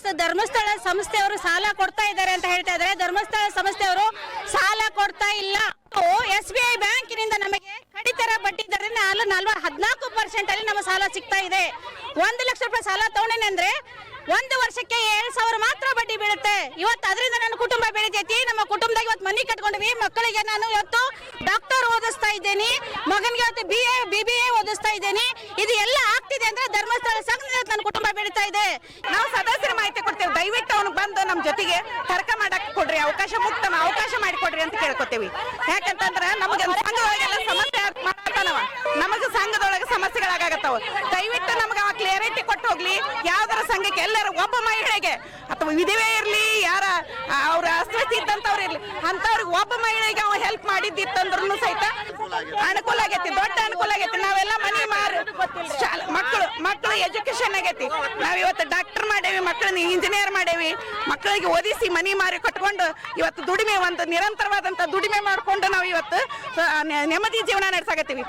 ಇವತ್ತು ಧರ್ಮಸ್ಥಳ ಸಂಸ್ಥೆಯವರು ಸಾಲ ಕೊಡ್ತಾ ಇದ್ದಾರೆ ಅಂತ ಹೇಳ್ತಾ ಇದ್ದಾರೆ. ಧರ್ಮಸ್ಥಳ ಸಂಸ್ಥೆಯವರು ಸಾಲ ಕೊಡ್ತಾ ಇಲ್ಲ. SBI ಬ್ಯಾಂಕಿನಿಂದ ನಮಗೆ ಕಡಿತರ ಬಡ್ಡಿ ದರದಿಂದ 14% ಅಲ್ಲಿ ನಮ್ಮ ಸಾಲ ಸಿಗ್ತಾ ಇದೆ. 1 ಲಕ್ಷ ರೂಪಾಯಿ ಸಾಲ ತಗೊಂಡೇನೆ ಅಂದ್ರೆ 1 ವರ್ಷಕ್ಕೆ 7,000 ಮಾತ್ರ ಬಡ್ಡಿ ಬೀಳುತ್ತೆ. ಇವತ್ತು ಅದರಿಂದ ನನ್ನ ಕುಟುಂಬ ಬೆಳಿತೈತಿ. ನಮ್ಮ ಕುಟುಂಬದಾಗ ಇವತ್ತು ಮನೆ ಕಟ್ಕೊಂಡ್ವಿ. ಮಕ್ಕಳಿಗೆ ನಾನು ಇವತ್ತು ಡಾಕ್ಟರ್ ಓದಿಸ್ತಾ ಇದ್ದೇನೆ, ಮಗನಿಗೆ ಇವತ್ತು BBA ಓದಿಸ್ತಾ ಇದ್ದೇನೆ. ಇದು ಎಲ್ಲ ಆಗ್ತಿದೆ ಅಂದ್ರೆ ಧರ್ಮಸ್ಥಳ ಸಂಘದಿಂದ ನನ್ನ ಕುಟುಂಬ ಬೆಳೀತಾ ಇದೆ. ನಾವು ಸದಸ್ಯರ ಮಾಹಿತಿ ಕೊಡ್ತೇವೆ. ದಯವಿಟ್ಟು ಅವ್ನು ಬಂದು ನಮ್ಮ ಜೊತೆಗೆ ತರ್ಕ ಮಾಡಕ್ ಕೊಡ್ರಿ, ಅವಕಾಶ ಮಾಡಿಕೊಡ್ರಿ ಅಂತ ಕೇಳ್ಕೊತೇವಿ. ಯಾಕಂತಂದ್ರೆ ನಮಗೆ ಸಂಘದೊಳಗೆಲ್ಲ ಸಮಸ್ಯೆ ಮಾಡ್ತಾನವ, ನಮಗೆ ಸಂಘದೊಳಗೆ ಸಮಸ್ಯೆಗಳಾಗತ್ತವ. ದಯವಿಟ್ಟು ನಮ್ಗೆ ಅವ ಕ್ಲಿಯರಿಟಿ ಕೊಟ್ಟು ಹೋಗ್ಲಿ. ಯಾವ್ದಾರ ಸಂಘಕ್ಕೆ ಎಲ್ಲರೂ ಒಬ್ಬ ಮಹಿಳೆಗೆ ಅಥವಾ ವಿಧವೆ ಇರ್ಲಿ, ಯಾರ ಅವ್ರ ಅಸ್ವಸ್ಥ ಇದ್ದಂತವ್ರು ಇರ್ಲಿ, ಅಂತವ್ರಿಗೆ ಒಬ್ಬ ಮಹಿಳೆಗೆ ಅವ ಹೆಲ್ಪ್ ಮಾಡಿದ್ದಿತ್ತಂದ್ರೂ ಸಹಿತ ಅನುಕೂಲ ಆಗೈತಿ, ದೊಡ್ಡ ಅನುಕೂಲ ಆಗೈತಿ. ನಾವೆಲ್ಲ ಮನೆ ಮಾರು ಮಕ್ಕಳು ಎಜುಕೇಶನ್ ಆಗೈತಿ. ನಾವ್ ಇವತ್ತು ಡಾಕ್ಟರ್ ಮಾಡೇವಿ, ಮಕ್ಕಳನ್ನ ಇಂಜಿನಿಯರ್ ಮಾಡೇವಿ, ಮಕ್ಕಳಿಗೆ ಓದಿಸಿ ಮನಿ ಮಾರಿ ಕಟ್ಕೊಂಡು ಇವತ್ತು ದುಡಿಮೆ ಒಂದು ನಿರಂತರವಾದಂತ ದುಡಿಮೆ ಮಾಡ್ಕೊಂಡು ನಾವು ಇವತ್ತು ನೆಮ್ಮದಿ ಜೀವನ ನಡೆಸಾಕತ್ತೀವಿ.